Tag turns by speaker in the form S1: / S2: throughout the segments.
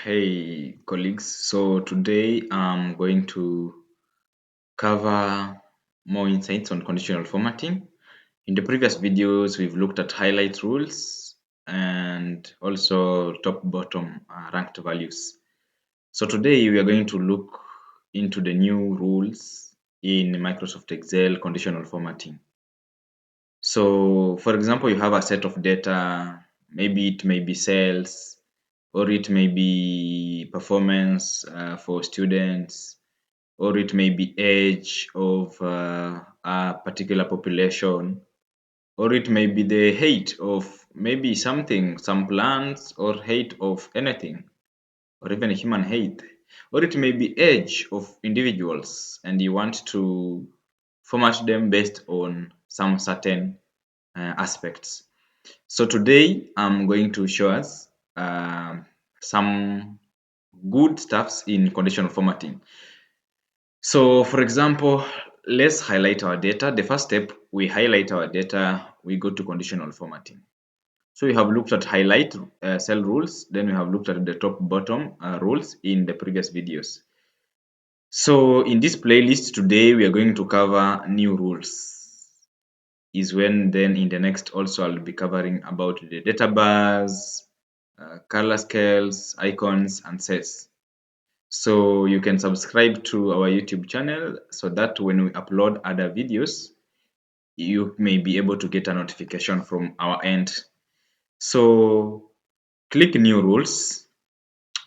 S1: Hey colleagues, so today I'm going to cover more insights on conditional formatting. In the previous videos, we've looked at highlight rules and also top-bottom ranked values. So today we are going to look into the new rules in Microsoft Excel conditional formatting. So for example, you have a set of data, maybe it may be sales, or it may be performance for students, or it may be age of a particular population, or it may be the height of maybe something, some plants, or height of anything, or even human height, or it may be age of individuals, and you want to format them based on some certain aspects. So today I'm going to show us some good stuffs in conditional formatting. So for example, let's highlight our data. The first step, we highlight our data, we go to conditional formatting. So we have looked at highlight cell rules, then we have looked at the top bottom rules in the previous videos. So in this playlist today, we are going to cover new rules. Is when then in the next also I'll be covering about the data bars, color scales, icons, and sets. So you can subscribe to our YouTube channel so that when we upload other videos, you may be able to get a notification from our end. So click new rules.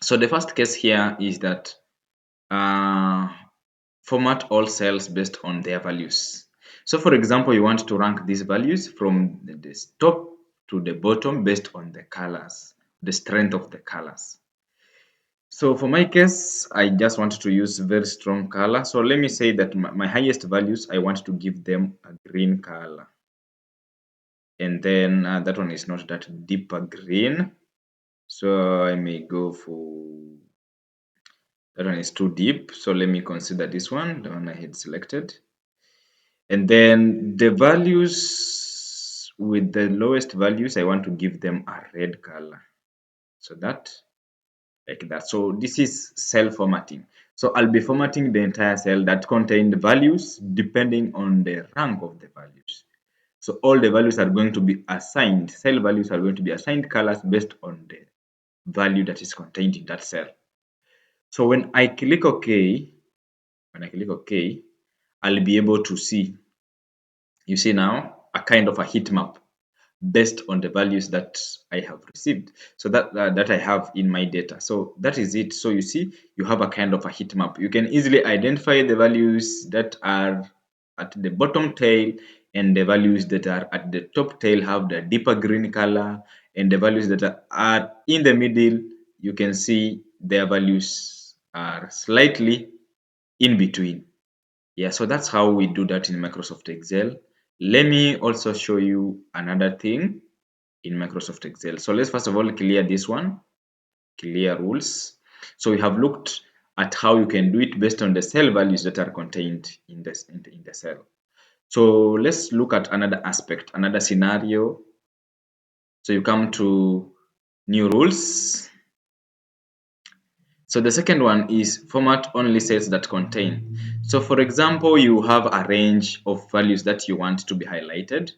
S1: So the first case here is that uh, format all cells based on their values. So for example, you want to rank these values from the top to the bottom based on the colors, the strength of the colors. So for my case, I just want to use very strong color. So let me say that my highest values, I want to give them a green color. And then that one is not that deeper green. So I may go for, that one is too deep. So let me consider this one, the one I had selected. And then the values with the lowest values, I want to give them a red color. So that, like that. So this is cell formatting. So I'll be formatting the entire cell that contain the values depending on the rank of the values. So all the values are going to be assigned, cell values are going to be assigned colors based on the value that is contained in that cell. So when I click OK, I'll be able to see, you see now, a kind of a heat map based on the values that I have received. So that I have in my data. So that is it. So you see, you have a kind of a heat map. You can easily identify the values that are at the bottom tail, and the values that are at the top tail have the deeper green color, and the values that are in the middle, you can see their values are slightly in between. Yeah, so that's how we do that in Microsoft Excel. Let me also show you another thing in Microsoft Excel. So let's first of all clear this one, clear rules. So we have looked at how you can do it based on the cell values that are contained in the cell. So let's look at another aspect, another scenario. So you come to new rules. So the second one is format only cells that contain. So for example, you have a range of values that you want to be highlighted,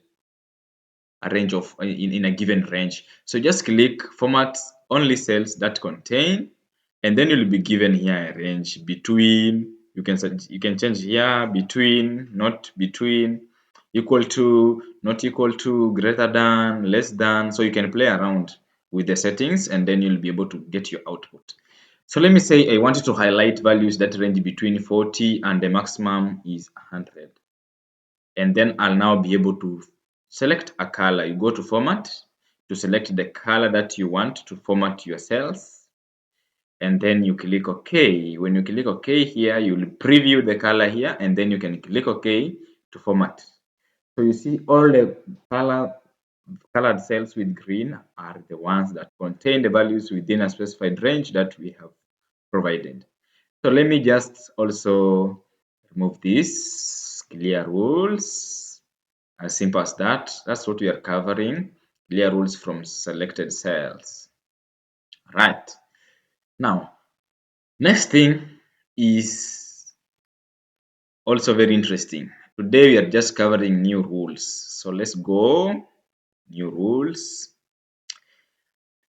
S1: a range of in a given range. So just click format only cells that contain, and then you'll be given here a range between. You can change here between, not between, equal to, not equal to, greater than, less than. So you can play around with the settings, and then you'll be able to get your output. So let me say I wanted to highlight values that range between 40 and the maximum is 100. And then I'll now be able to select a color. You go to format to select the color that you want to format your cells. And then you click OK. When you click OK here, you'll preview the color here, and then you can click OK to format. So you see all the colored cells with green are the ones that contain the values within a specified range that we have provided. So let me just also remove this, clear rules, as simple as that. That's what we are covering, clear rules from selected cells. Right. Now, next thing is also very interesting. Today we are just covering new rules. So let's go, new rules.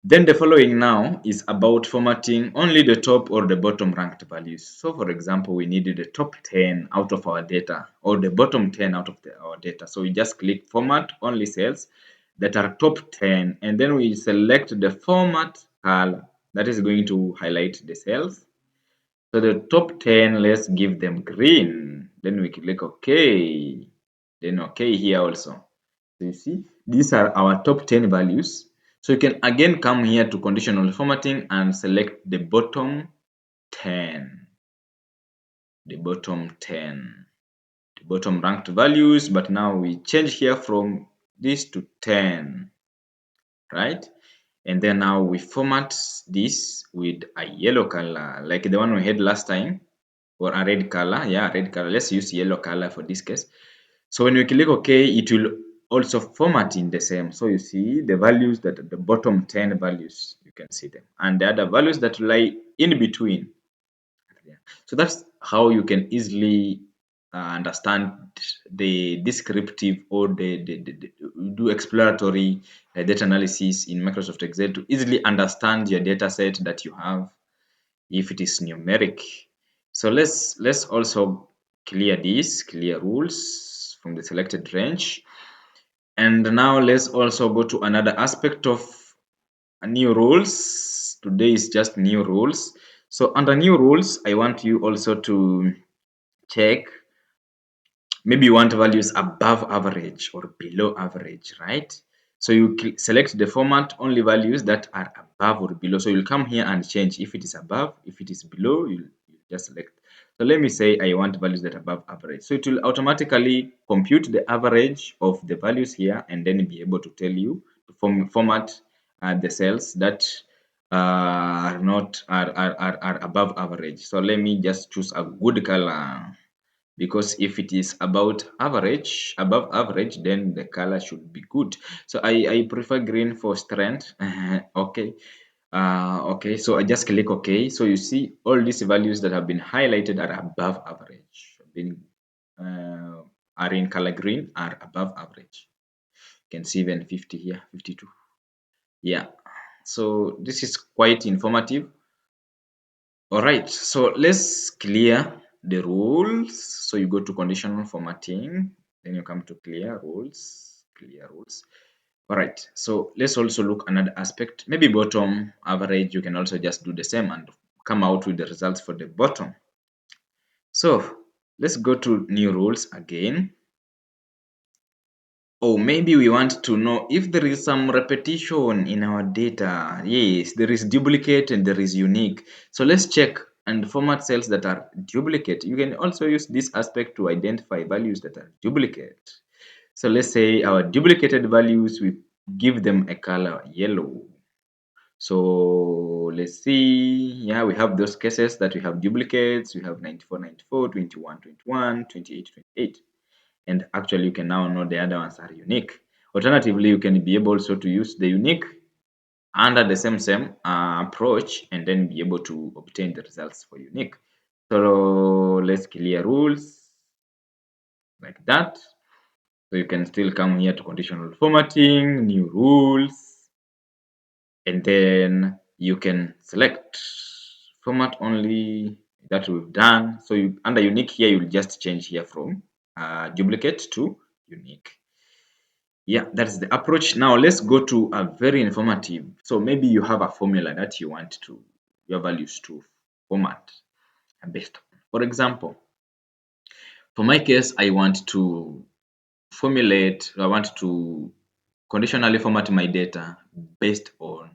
S1: Then the following now is about formatting only the top or the bottom ranked values. So for example, we needed the top 10 out of our data or the bottom 10 out of our data. So we just click format only cells that are top 10 and then we select the format color that is going to highlight the cells. So the top 10, let's give them green. Then we click OK. Then OK here also. So you see, these are our top 10 values. So you can again come here to conditional formatting and select the bottom 10. The bottom 10. The bottom ranked values, but now we change here from this to 10, right? And then now we format this with a yellow color, like the one we had last time, or a red color. Yeah, red color. Let's use yellow color for this case. So when we click OK, it will also format in the same. So you see the values that are the bottom 10 values, you can see them. And the other values that lie in between. So that's how you can easily understand the descriptive or the do exploratory data analysis in Microsoft Excel to easily understand your data set that you have if it is numeric. So let's also clear rules from the selected range. And now let's also go to another aspect of new rules. Today is just new rules. So under new rules, I want you also to check, maybe you want values above average or below average, right? So you select the format only values that are above or below. So you'll come here and change if it is above, if it is below, you just select. So let me say I want values that are above average. So it will automatically compute the average of the values here and then be able to tell you to format the cells that are not are above average. So let me just choose a good color, because if it is about average, above average, then the color should be good. So I prefer green for strength. Okay. Okay, so I just click OK. So you see all these values that have been highlighted are above average. Are in color green, are above average. You can see even 50 here, 52. Yeah. So this is quite informative. All right, so let's clear the rules. So you go to conditional formatting, then you come to clear rules, clear rules. All right, so let's also look another aspect, maybe bottom average. You can also just do the same and come out with the results for the bottom. So let's go to new rules again. Oh, maybe we want to know if there is some repetition in our data. Yes, there is duplicate and there is unique. So let's check and format cells that are duplicate. You can also use this aspect to identify values that are duplicate. So let's say our duplicated values, we give them a color yellow. So let's see, yeah, we have those cases that we have duplicates. We have 94, 94, 21, 21, 28, 28. And actually you can now know the other ones are unique. Alternatively, you can be able also to use the unique under the same approach and then be able to obtain the results for unique. So let's clear rules like that. So you can still come here to conditional formatting, new rules, and then you can select format only that we've done. So you, under unique here, you'll just change here from duplicate to unique. Yeah, that's the approach. Now let's go to a very informative. So maybe you have a formula that you want to your values to format based on. For example, for my case, I want to I want to conditionally format my data based on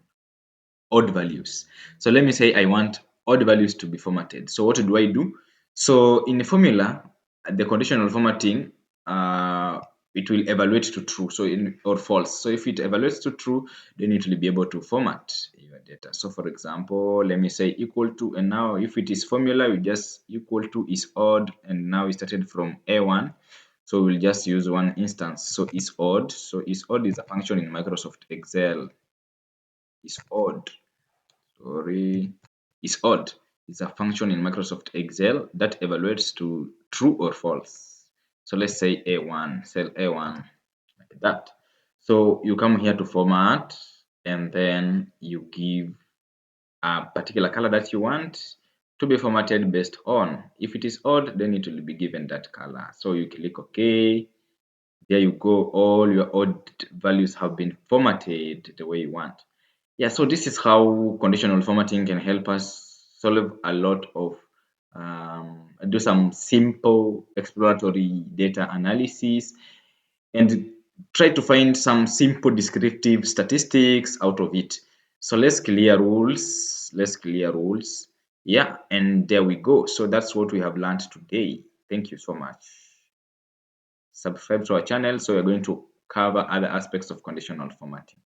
S1: odd values. So let me say I want odd values to be formatted. So what do I do? So in the formula, the conditional formatting, it will evaluate to true, so in or false. So if it evaluates to true, then it will be able to format your data. So for example, let me say equal to, and now if it is formula, we just equal to is odd, and now we started from A1. So we'll just use one instance. So is odd. So is odd is a function in Microsoft Excel. Is odd. Sorry. is odd. It's a function in Microsoft Excel that evaluates to true or false. So let's say A1, cell A1, like that. So you come here to format, and then you give a particular color that you want to be formatted based on. If it is odd, then it will be given that color. So you click OK. There you go. All your odd values have been formatted the way you want. Yeah, so this is how conditional formatting can help us solve a lot of do some simple exploratory data analysis and try to find some simple descriptive statistics out of it. So let's clear rules. Let's clear rules. Yeah, and there we go. So that's what we have learned today. Thank you so much. Subscribe to our channel, so we're going to cover other aspects of conditional formatting.